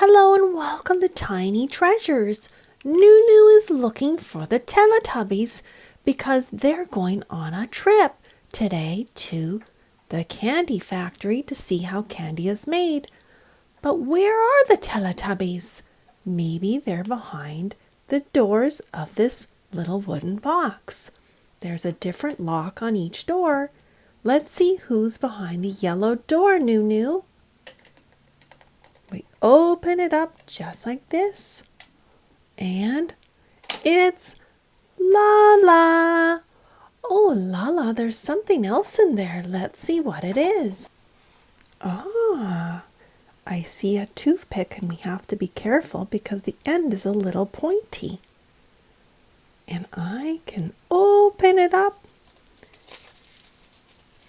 Hello and welcome to Tiny Treasures. Nunu is looking for the Teletubbies because they're going on a trip today to the candy factory to see how candy is made. But where are the Teletubbies? Maybe they're behind the doors of this little wooden box. There's a different lock on each door. Let's see who's behind the yellow door, Nunu. We open it up just like this. And it's Lala. Oh, Lala, there's something else in there. Let's see what it is. Ah, I see a toothpick and we have to be careful because the end is a little pointy. And I can open it up.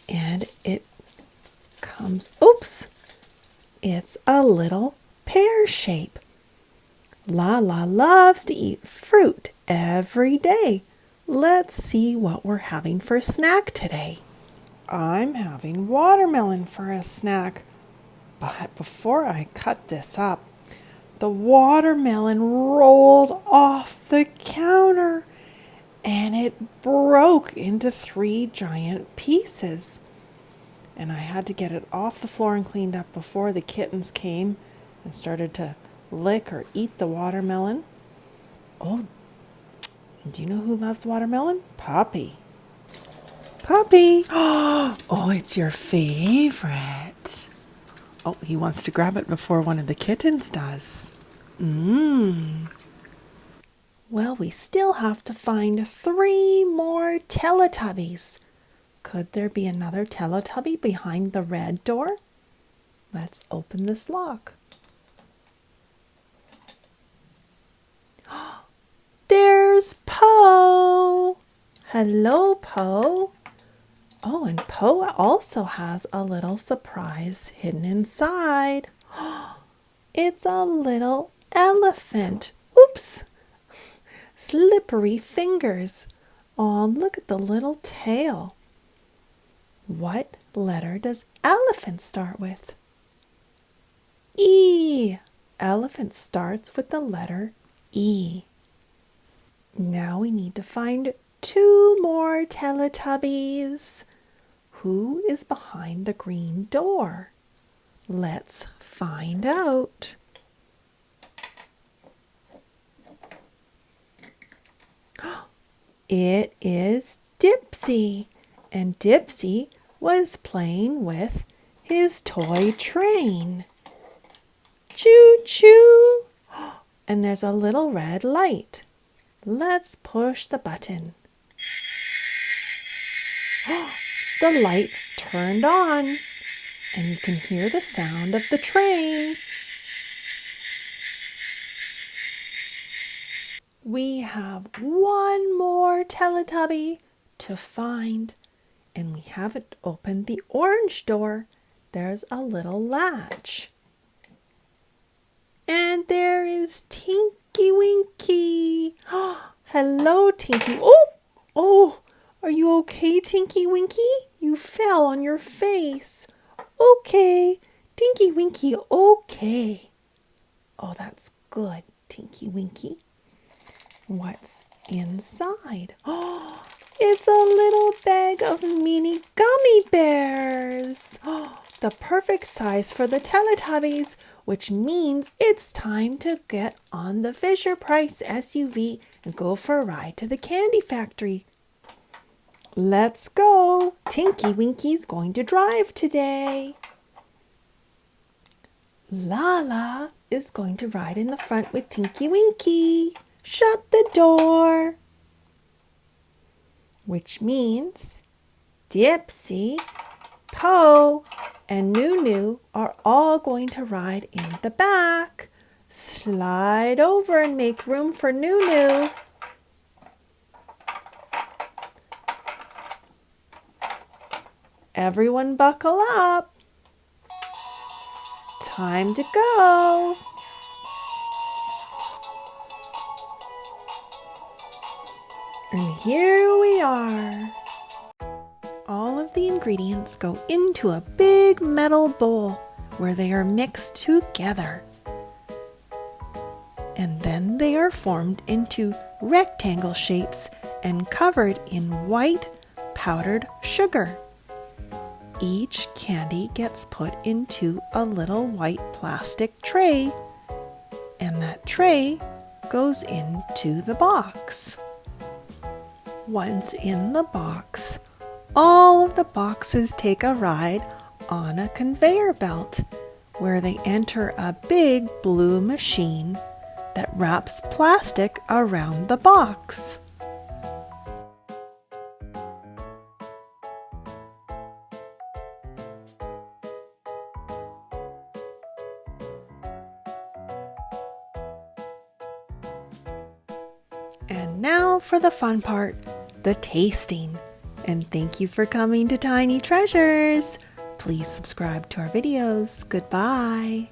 And it comes, oops, it's a little pear shape. Lala loves to eat fruit every day. Let's see what we're having for a snack today. I'm having watermelon for a snack. But before I cut this up, the watermelon rolled off the counter and it broke into 3 giant pieces. And I had to get it off the floor and cleaned up before the kittens came and started to lick or eat the watermelon. Oh, do you know who loves watermelon? Puppy. Puppy! Oh, it's your favorite. Oh, he wants to grab it before one of the kittens does. Well, we still have to find 3 more Teletubbies. Could there be another Teletubby behind the red door? Let's open this lock. There's Po! Hello, Po. Oh, and Po also has a little surprise hidden inside. It's a little elephant. Oops! Slippery fingers. Oh, look at the little tail. What letter does elephant start with? E. Elephant starts with the letter E. Now we need to find 2 more Teletubbies. Who is behind the green door? Let's find out. It is Dipsy. And Dipsy was playing with his toy train. Choo-choo! And there's a little red light. Let's push the button. The lights turned on, and you can hear the sound of the train. We have 1 more Teletubby to find. And we haven't opened the orange door. There's a little latch. And there is Tinky Winky. Hello, Tinky. Oh, are you okay, Tinky Winky? You fell on your face. Okay, Tinky Winky, okay. Oh, that's good, Tinky Winky. What's inside? Oh, it's a little bag of mini gummy bears. The perfect size for the Teletubbies, which means it's time to get on the Fisher-Price SUV and go for a ride to the candy factory. Let's go. Tinky Winky's going to drive today. Lala is going to ride in the front with Tinky Winky. Shut the door. Which means Dipsy, Po, and Nunu are all going to ride in the back. Slide over and make room for Nunu. Everyone buckle up. Time to go. And here we are. All of the ingredients go into a big metal bowl where they are mixed together. Then they are formed into rectangle shapes and covered in white powdered sugar. Each candy gets put into a little white plastic tray, and that tray goes into the box. Once in the box, all of the boxes take a ride on a conveyor belt where they enter a big blue machine that wraps plastic around the box. And now for the fun part, the tasting. And thank you for coming to Tiny Treasures. Please subscribe to our videos. Goodbye.